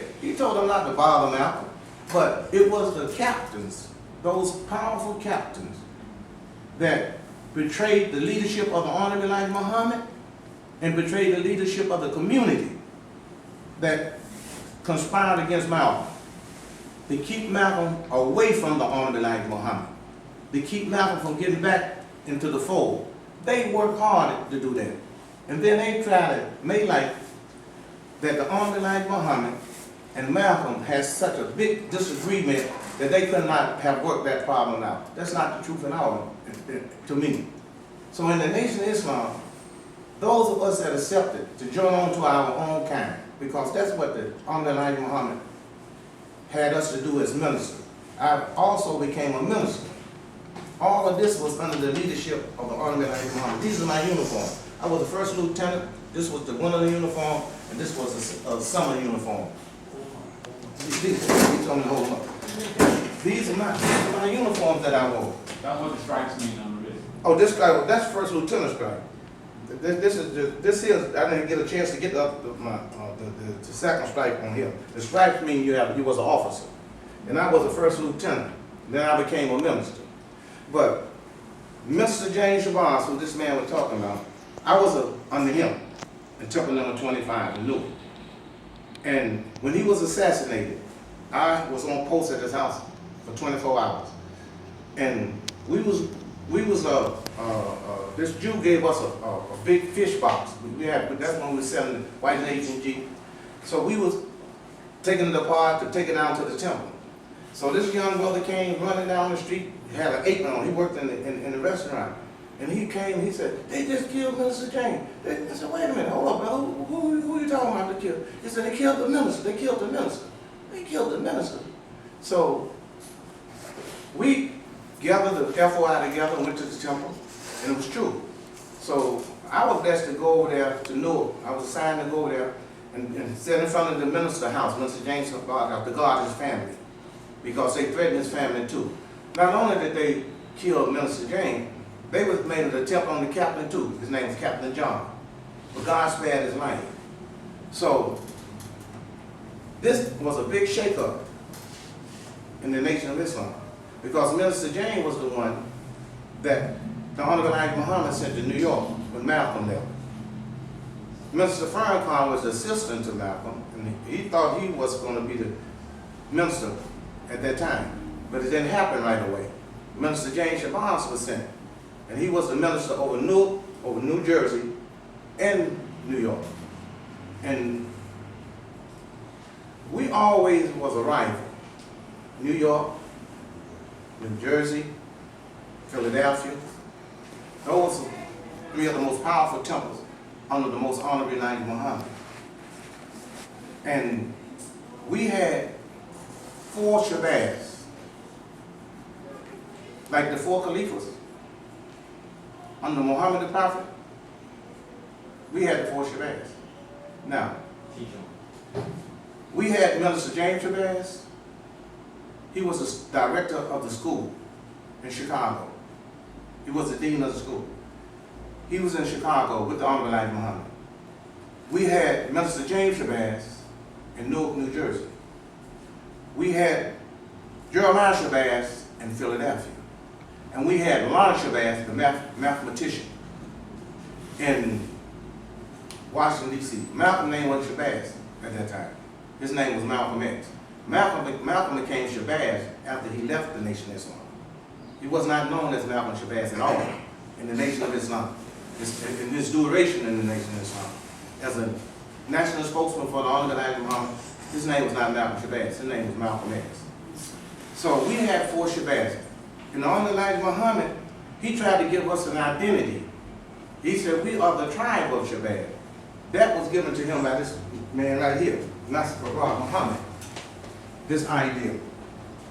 said. He told them not to bother Malcolm. But it was the captains, those powerful captains, that betrayed the leadership of the Honorable Elijah Muhammad and betrayed the leadership of the community that conspired against Malcolm. To keep Malcolm away from the Honorable Elijah Muhammad. To keep Malcolm from getting back into the fold. They worked hard to do that. And then they tried to make like that the Honorable Elijah Muhammad and Malcolm had such a big disagreement that they could not have worked that problem out. That's not the truth at all, to me. So in the Nation of Islam, those of us that accepted to join on to our own kind, because that's what the Honorable Elijah Muhammad had us to do as ministers. I also became a minister. All of this was under the leadership of the Honorable Elijah Muhammad. These are my uniforms. I was the first lieutenant, this was the winter uniform, and this was a summer uniform. These told me to hold them up. These are my uniforms that I wore. That's what the stripes mean on the wrist. Oh, this stripe, that's first lieutenant stripe. This here, I didn't get a chance to get the second stripe on here. The stripes mean you was an officer. And I was the first lieutenant. Then I became a minister. But Mr. James Shabazz, who this man was talking about, I was under him in Temple number 25 in Newark. And when he was assassinated, I was on post at his house for 24 hours. And this Jew gave us a big fish box. That's when we were selling the white ladies and Jeep. So we was taking it apart to take it down to the temple. So this young brother came running down the street, had an apron on. He worked in the restaurant. And he came, he said, they just killed Minister James. I said, wait a minute, hold up, brother. Who are you talking about to kill? He said, they killed the minister. They killed the minister. They killed the minister. So we gathered the FOI together and went to the temple, and it was true. So I was blessed to go over there to Newark. I was assigned to go over there and sit in front of the minister's house, Minister James Shabazz, to guard his family, because they threatened his family too. Not only did they kill Minister James, they was made an attempt on the captain too. His name was Captain John. But God spared his life. So this was a big shakeup in the Nation of Islam, because Minister James was the one that the Honorable Elijah Muhammad sent to New York when Malcolm left. Minister Farrakhan was the assistant to Malcolm, and he thought he was going to be the minister at that time. But it didn't happen right away. Minister James Shabazz was sent, and he was the minister over Newark, over New Jersey, and New York. And we always was a rival. New York, New Jersey, Philadelphia. Those are three of the most powerful temples under the most honorable Elijah Muhammad. And we had 4 Shabazz, like the 4 Caliphs under Muhammad the Prophet. We had the 4 Shabazz. Now, we had Minister James Shabazz. He was the director of the school in Chicago. He was the dean of the school. He was in Chicago with the Honorable Elijah Muhammad. We had Minister James Shabazz in Newark, New Jersey. We had Jeremiah Shabazz in Philadelphia. And we had Lana Shabazz, the mathematician, in Washington, D.C. Malcolm's name wasn't Shabazz at that time. His name was Malcolm X. Malcolm became Shabazz after he left the Nation of Islam. He was not known as Malcolm Shabazz at all in the Nation of Islam, in his duration in the Nation of Islam. As a national spokesman for the Honorable Elijah Muhammad, his name was not Malcolm Shabazz, his name was Malcolm X. So we had 4 Shabazz. And the Honorable Elijah Muhammad, he tried to give us an identity. He said, we are the tribe of Shabazz. That was given to him by this man right here, Mubasshir Akthab, this idea.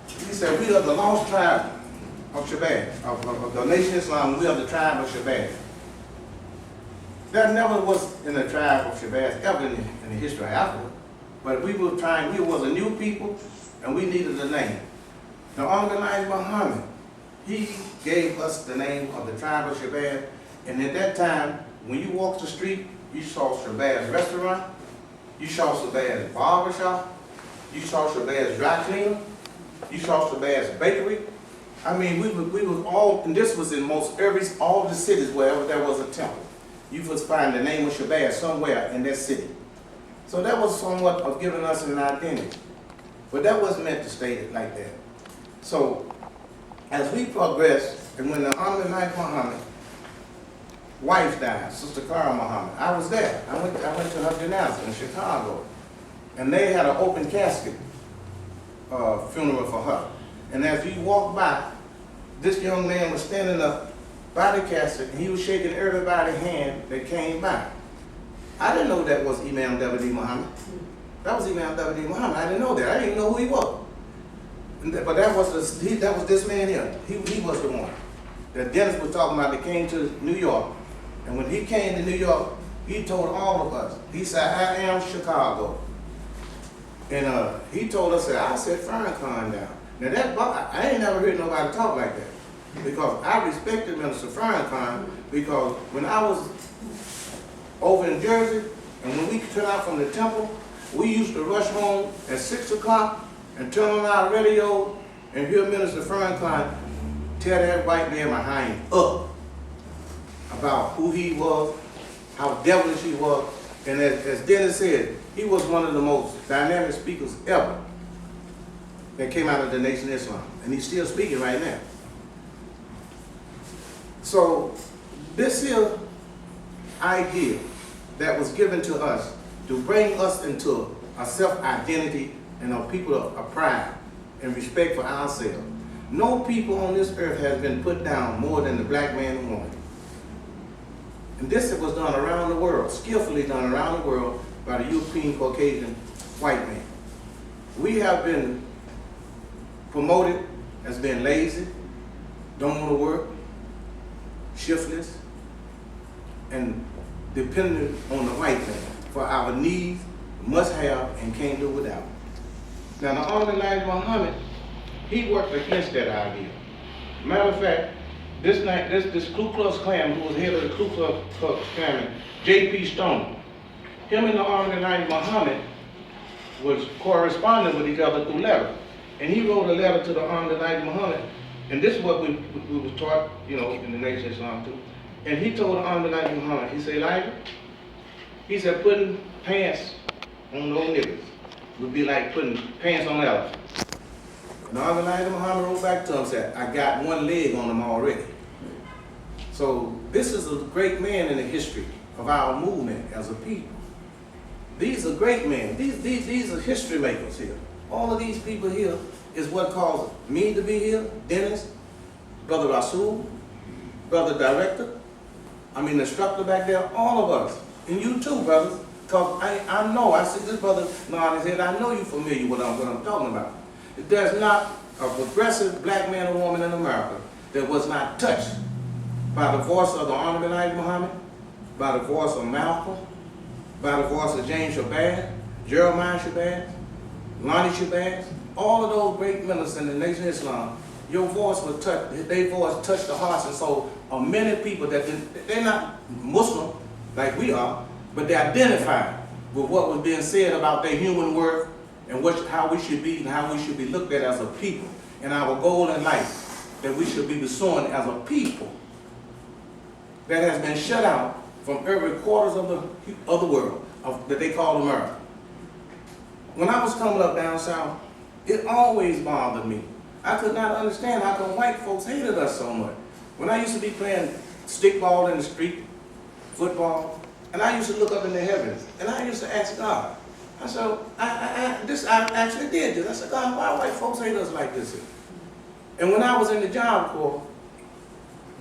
He said, we are the lost tribe of Shabazz, of the Nation of Islam. We are the tribe of Shabazz. That never was in the tribe of Shabazz ever in the history of Africa. But we was a new people, and we needed a name. The Honorable Elijah Muhammad, he gave us the name of the tribe of Shabazz. And at that time, when you walked the street, you saw Shabazz restaurant, you saw Shabazz barbershop, You saw Shabazz Dry Cleaner. You saw Shabazz Bakery. I mean, we was all, and this was in most all the cities wherever there was a temple. You would find the name of Shabazz somewhere in that city. So that was somewhat of giving us an identity. But that wasn't meant to state it like that. So as we progressed, and when the Honorable Elijah Muhammad wife died, Sister Clara Muhammad, I was there. I went to her janazah in Chicago. And they had an open casket funeral for her. And as we walked by, this young man was standing up by the casket, and he was shaking everybody's hand that came by. I didn't know that was Imam W.D. Muhammad. That was Imam W.D. Muhammad. I didn't know that. I didn't even know who he was. But that was this man here. He was the one that Dennis was talking about that came to New York. And when he came to New York, he told all of us, he said, I am Chicago. And he told us that I set Farrakhan down. Now that, I ain't never heard nobody talk like that. Because I respected Minister Farrakhan, because when I was over in Jersey, and when we turned out from the temple, we used to rush home at 6 o'clock and turn on our radio and hear Minister Farrakhan tell that white man behind up about who he was, how devilish he was. And as Dennis said, he was one of the most dynamic speakers ever that came out of the Nation of Islam. And he's still speaking right now. So this here idea that was given to us to bring us into a self-identity and a people of pride and respect for ourselves. No people on this earth has been put down more than the black man and woman. And this was done around the world, skillfully done around the world by the European Caucasian white man. We have been promoted as being lazy, don't want to work, shiftless, and dependent on the white man for our needs, must have, and can't do without. Now the Honorable Elijah Muhammad, he worked against that idea. Matter of fact, this Ku Klux Klan, who was head of the Ku Klux Klan, J.P. Stone, him and the Honorable Elijah Muhammad was corresponding with each other through letters. And he wrote a letter to the Honorable Elijah Muhammad, and this is what we was taught, you know, in the Nation of Islam too. And he told the Honorable Elijah Muhammad, he said, Elijah, he said, putting pants on those niggas would be like putting pants on elephants. And the Honorable Elijah Muhammad wrote back to him and said, I got one leg on them already. So this is a great man in the history of our movement as a people. These are great men. These are history makers here. All of these people here is what caused me to be here, Dennis, Brother Rasul, Brother Director, the instructor back there, all of us. And you too, brothers. Because I know, I see this brother nod his head, I know you're familiar with what I'm talking about. There's not a progressive black man or woman in America that was not touched by the voice of the Honorable Elijah Muhammad, by the voice of Malcolm, by the voice of James Shabazz, Jeremiah Shabazz, Lonnie Shabazz, all of those great ministers in the Nation of Islam. Your voice was touched, their voice touched the hearts and souls of many people that they're not Muslim like we are, but they identify with what was being said about their human worth and how we should be and how we should be looked at as a people, and our goal in life that we should be pursuing as a people that has been shut out from every quarters of the world that they call America. When I was coming up down south, it always bothered me. I could not understand how come white folks hated us so much. When I used to be playing stickball in the street, football, and I used to look up in the heavens, and I used to ask God. I said, I actually did this. I said, God, why white folks hate us like this? And when I was in the Job Corps,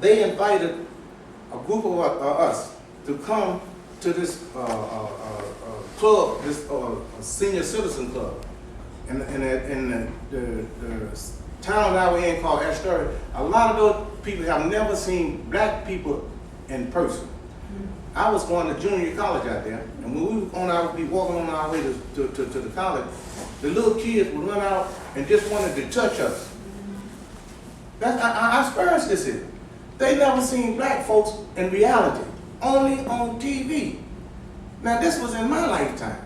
they invited a group of us to come to this club, this senior citizen club. And the town that I was in called Ashbury, a lot of those people have never seen black people in person. I was going to junior college out there, and when we would be walking on our way to the college, the little kids would run out and just wanted to touch us. I experienced this here. They never seen black folks in reality, only on TV. Now this was in my lifetime.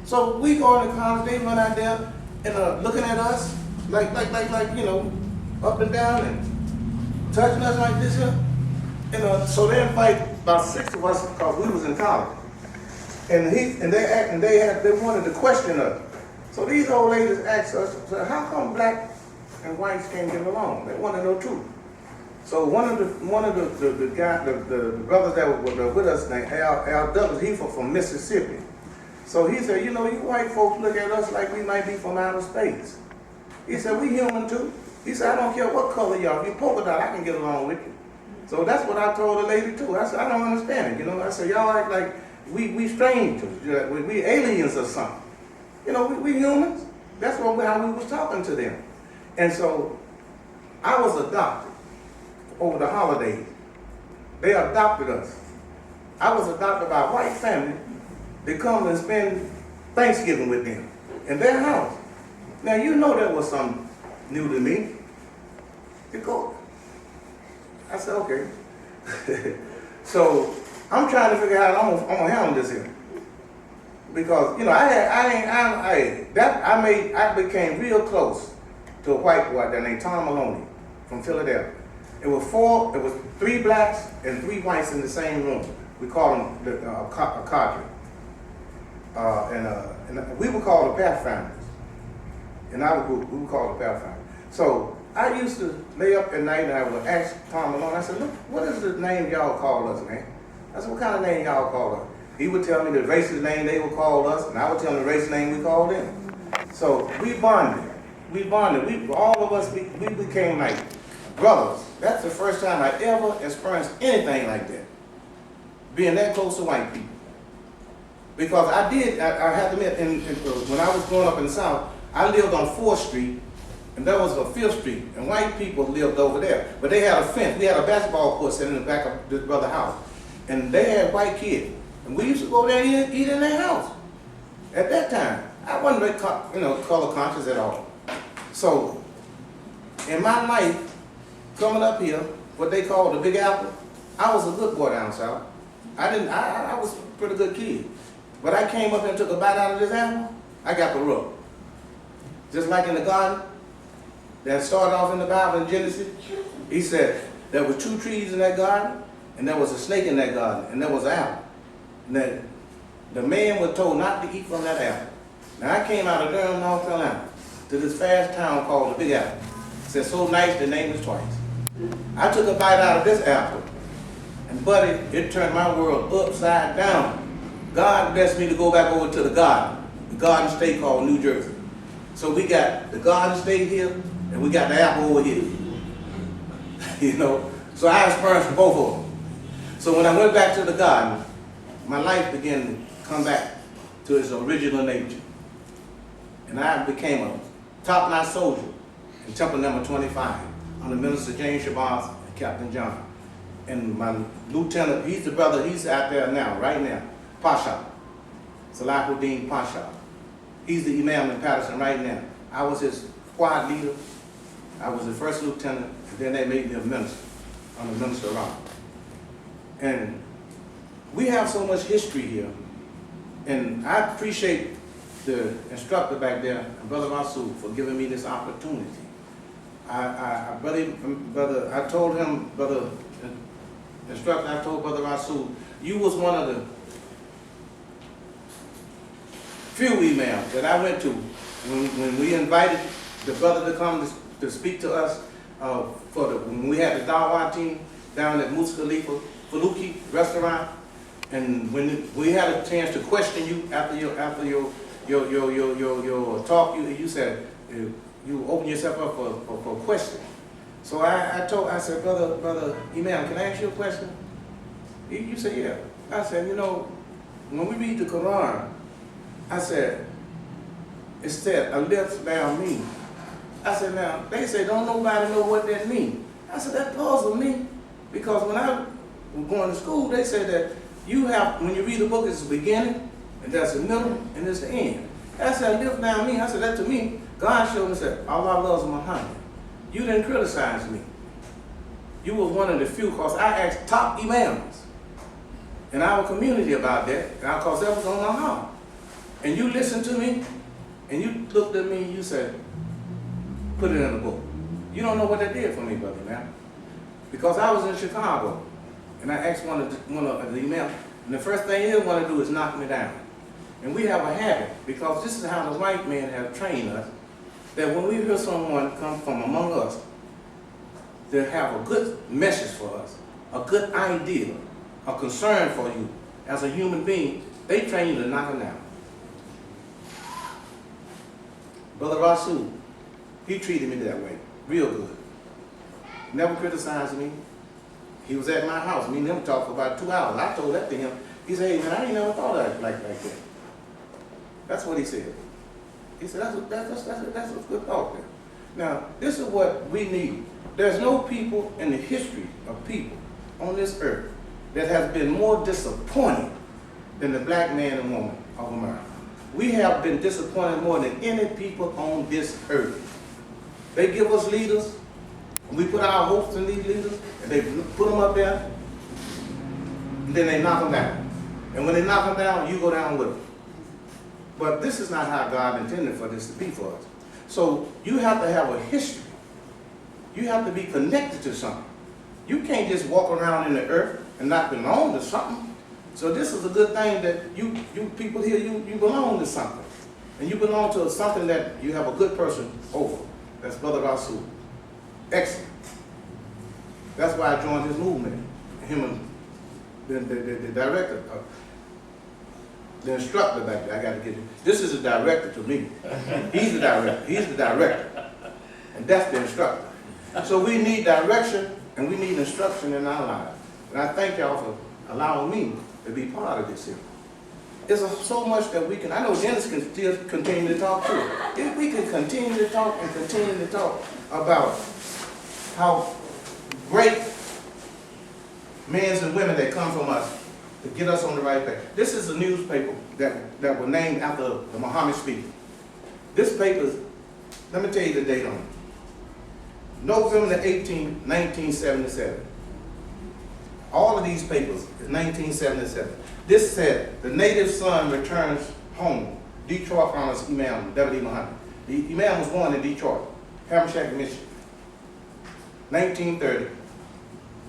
So we go into college, they run out there and looking at us like, you know, up and down and touching us like this here. And so they invite about 6 of us because we was in college. And they wanted to question us. So these old ladies asked us, so how come black and whites can't get along? They want to know truth. So one of the brothers that were with us named Al Douglas, he from Mississippi. So he said, you know, you white folks look at us like we might be from outer space. He said, we human too. He said, I don't care what color y'all, if you polka dot, I can get along with you. So that's what I told the lady too. I said, I don't understand it, you know. I said, y'all act like we strangers, we aliens or something. You know, we humans. That's how we was talking to them. And so I was adopted over the holidays. They adopted us. I was adopted by a white family. They come and spend Thanksgiving with them in their house. Now you know that was something new to me. I said, okay. So I'm trying to figure out how I'm gonna handle this here. Because, you know, I became real close to a white boy that named Tom Maloney from Philadelphia. It was 3 blacks and 3 whites in the same room. We called them a cadre. And we were called the Pathfinders. In our group, we were called the Pathfinders. So I used to lay up at night and I would ask Tom Malone, I said, look, what is the name y'all call us, man? I said, what kind of name y'all call us? He would tell me the racist name they would call us, and I would tell him the racist name we called them. So we bonded. All of us, we became like brothers. That's the first time I ever experienced anything like that. Being that close to white people. Because I have to admit, when I was growing up in the South, I lived on 4th Street, and that was a 5th Street, and white people lived over there. But they had a fence. We had a basketball court sitting in the back of this brother's house. And they had white kids. And we used to go there and eat in their house. At that time, I wasn't very, color conscious at all. So, in my life, coming up here, what they call the Big Apple, I was a good boy down south. I was a pretty good kid. But I came up and took a bite out of this apple, I got the rub. Just like in the garden, that started off in the Bible in Genesis, he said there were 2 trees in that garden, and there was a snake in that garden, and there was an apple. And that the man was told not to eat from that apple. Now I came out of Durham, North Carolina, to this fast town called the Big Apple. It said, so nice, the name is twice. I took a bite out of this apple, and buddy, it turned my world upside down. God blessed me to go back over to the garden state called New Jersey. So we got the garden state here, and we got the apple over here. You know, so I experienced both of them. So when I went back to the garden, my life began to come back to its original nature. And I became a top-notch soldier in Temple number 25 under Minister James Shabazz and Captain John. And my lieutenant, he's the brother, he's out there now, right now, Pasha, Salahuddin Pasha. He's the imam in Patterson right now. I was his squad leader. I was the first lieutenant, and then they made me a minister, under Minister Ron. And we have so much history here, and I appreciate the instructor back there, Brother Rasul, for giving me this opportunity. I told him, Brother Instructor, I told Brother Rasul, you was one of the few emails that I went to when we invited the brother to come to speak to us when we had the Dawah team down at Mus Khalifa Faluki restaurant, and when we had a chance to question you after your talk, you said you open yourself up for a question. So I said, brother Imam, can I ask you a question? You said, yeah. I said, you know, when we read the Quran, I said, it said, alif lam mim. I said, now, they say, don't nobody know what that means. I said, that puzzled me, because when I was going to school, they said that when you read the book, it's the beginning, and that's the middle, and it's the end. I said, alif lam mim. I said, that to me, God showed me, said, Allah loves Muhammad. You didn't criticize me. You were one of the few, because I asked top imams in our community about that, because that was on my heart. And you listened to me, and you looked at me and you said, put it in a book. You don't know what that did for me, brother, man. Because I was in Chicago, and I asked one of the email, and the first thing he'll want to do is knock me down. And we have a habit, because this is how the white men have trained us, that when we hear someone come from among us, they have a good message for us, a good idea, a concern for you as a human being, they train you to knock them down. Brother Rasul, he treated me that way, real good. Never criticized me. He was at my house. Me and him talked for about 2 hours. I told that to him. He said, hey man, I ain't never thought of it like that. That's what he said. He said, that's a good thought there. Now, this is what we need. There's no people in the history of people on this earth that has been more disappointed than the black man and woman of America. We have been disappointed more than any people on this earth. They give us leaders, and we put our hopes in these leaders, and they put them up there, and then they knock them down. And when they knock them down, you go down with them. But this is not how God intended for this to be for us. So you have to have a history. You have to be connected to something. You can't just walk around in the earth and not belong to something. So this is a good thing that you people here, you belong to something. And you belong to something that you have a good person over. That's Brother Rasul. Excellent. That's why I joined his movement. Him and the director, the instructor back there, I got to get it. This is a director to me. He's the director. He's the director. And that's the instructor. So we need direction and we need instruction in our lives. And I thank y'all for allowing me to be part of this here. There's so much that we can, I know Dennis can still continue to talk too. If we can continue to talk and continue to talk about how great men and women that come from us to get us on the right path. This is a newspaper that was named after the Muhammad speaker. This paper, let me tell you the date on it. November the 18th, 1977. All of these papers is 1977. This said, the native son returns home. Detroit honors Imam W.D. Muhammad. The Imam was born in Detroit, Hammershack, Michigan. 1930.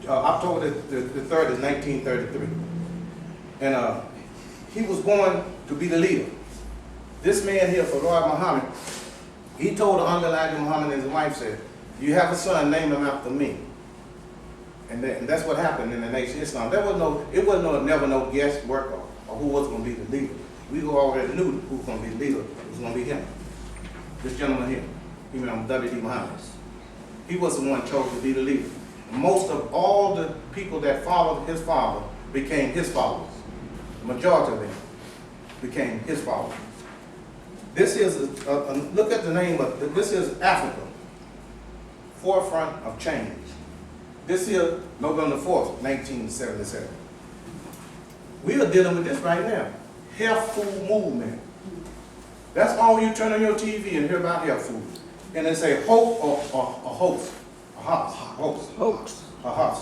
October the 3rd is 1933. And he was born to be the leader. This man here, Farad Muhammad, he told the Elijah Muhammad and his wife said, you have a son, name him after me. And that's what happened in the Nation of Islam. It wasn't never no guesswork or who was going to be the leader. We already knew who was going to be the leader. It was going to be him. This gentleman here, Imam W.D. Muhammad. He was the one chosen to be the leader. Most of all the people that followed his father became his followers. The majority of them became his followers. This is, look at the name of, this is Africa, forefront of change. This here, November 4th, 1977. We are dealing with this right now. Health food movement. That's all you turn on your TV and hear about health food. And they say hope or hoax. A hoax. Hoax. A hoax.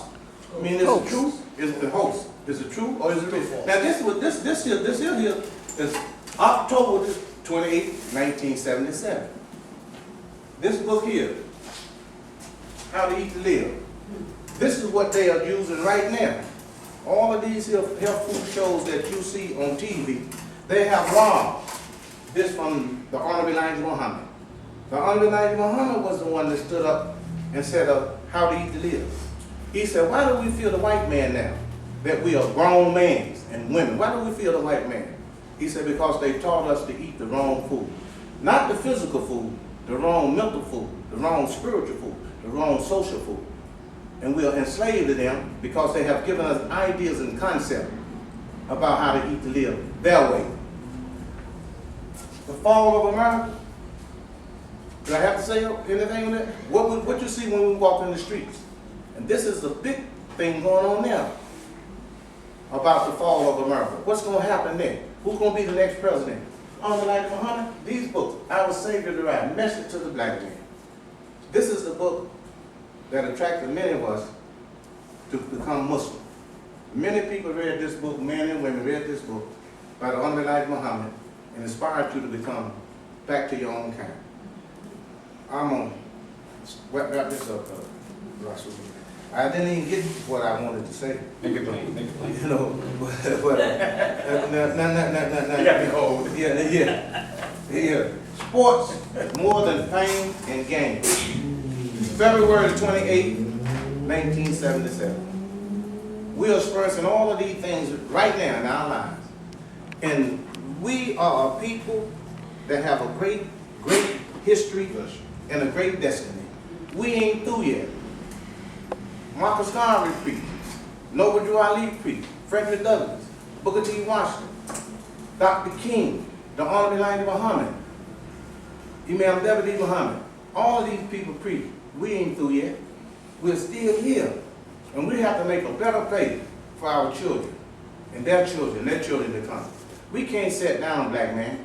I mean, is it true? Is it a hoax? Is it true or is it real? Now this here is October 28, 1977. This book here, How to Eat to Live. This is what they are using right now. All of these health food shows that you see on TV, they have robbed this from the Honorable Elijah Muhammad. The Honorable Elijah Muhammad was the one that stood up and said, how to eat to live. He said, why do we feel the white man now? That we are grown men and women. Why do we feel the white man? He said, because they taught us to eat the wrong food. Not the physical food, the wrong mental food, the wrong spiritual food, the wrong social food. And we are enslaved to them because they have given us ideas and concepts about how to eat to live their way. The fall of America, do I have to say anything on that? What you see when we walk in the streets. And this is the big thing going on now about the fall of America. What's going to happen there? Who's going to be the next president? Elijah Muhammad, these books, Our Savior the Right, Message to the Black Man. This is the book that attracted many of us to become Muslim. Many people read this book, men and women read this book by the Honorable Elijah Muhammad, and inspired you to become back to your own kind. I'm gonna wrap this up, Russell. I didn't even get what I wanted to say. Make it plain, make it plain. You know, but yeah. Sports more than fame and gain. February 28, 1977. We are experiencing all of these things right now in our lives. And we are a people that have a great history and a great destiny. We ain't through yet. Marcus Garvey preached, Noble Drew Ali preached, Frederick Douglass, Booker T. Washington, Dr. King, the Honorable Elijah Muhammad, Imam David Muhammad. All of these people preached. We ain't through yet. We're still here. And we have to make a better place for our children and their children to come. We can't sit down, black man.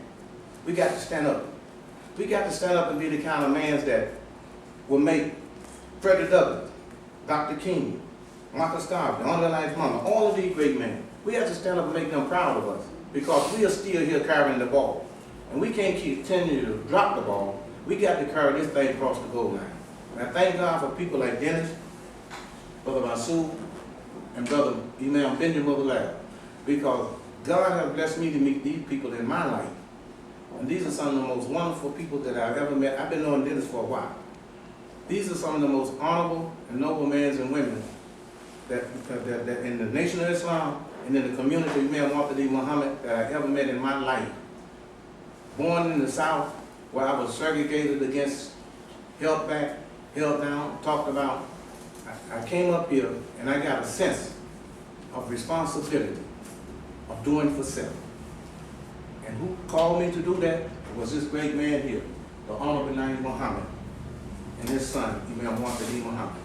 We got to stand up. We got to stand up and be the kind of man that will make Frederick Douglass, Dr. King, Marcus Garvey, Honorable Elijah Muhammad, all of these great men. We have to stand up and make them proud of us because we are still here carrying the ball. And we can't continue to drop the ball. We got to carry this thing across the goal line. And I thank God for people like Dennis, Brother Rasul, and Brother Imam Benjamin Mubasshir, because God has blessed me to meet these people in my life. And these are some of the most wonderful people that I've ever met. I've been knowing Dennis for a while. These are some of the most honorable and noble men and women that in the Nation of Islam and in the community of Imam Muhammad that I ever met in my life. Born in the South, where I was segregated against, held back, held down, talked about. I came up here and I got a sense of responsibility of doing for self. And who called me to do that was this great man here, the Honorable Elijah Muhammad, and his son, Imam Muhammad.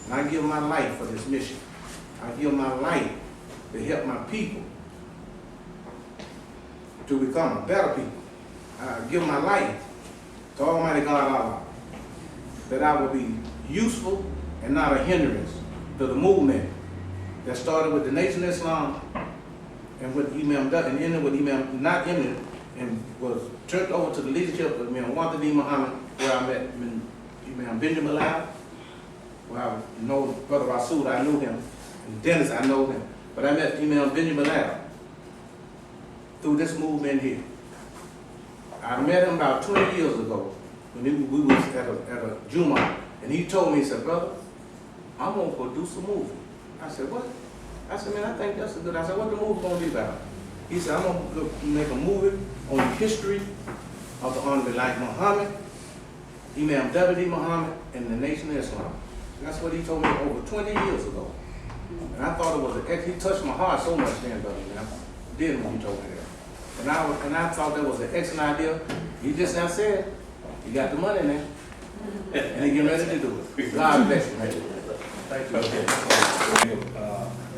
And I give my life for this mission. I give my life to help my people to become better people. I give my life to Almighty God Allah, that I will be useful and not a hindrance to the movement that started with the Nation of Islam and with Imam Dutt and ended with Imam, not ended, and was turned over to the leadership of Imam Muhammad, where I met Imam Benjamin Lab, where I know Brother Rasul, I knew him, and Dennis, I know him, but I met Imam Benjamin Lab through this movement here. I met him about 20 years ago when we was at a Juma, and he told me, he said, brother, I'm gonna produce a movie. I said, what? I said, man, I think that's a good, I said, what the movie gonna be about? He said, I'm gonna make a movie on the history of the Honorable Elijah Muhammad, Imam David Muhammad, and the Nation of Islam. And that's what he told me over 20 years ago. And I thought it was he touched my heart so much then, brother, man. Then when he told me that. And I thought that was an excellent idea. He just now said, you got the money now. And he getting ready to do it. God bless you, man. Thank you. Okay.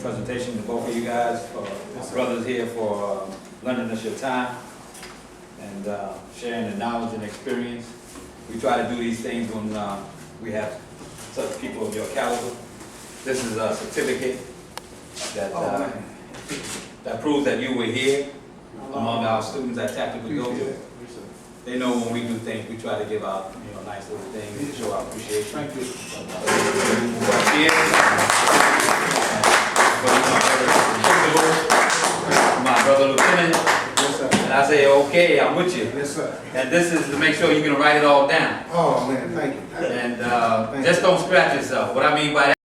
Presentation to both of you guys, for my brothers here, for lending us your time and sharing the knowledge and experience. We try to do these things when we have such people of your caliber. This is a certificate that that proves that you were here among our students at Tactical Dojo. They know when we do things, we try to give out, nice little things to show our appreciation. Thank you. My brother Lieutenant. Yes, sir. And I say, okay, I'm with you. Yes, sir. And this is to make sure you can write it all down. Oh, man, thank you. And just don't scratch yourself. What I mean by that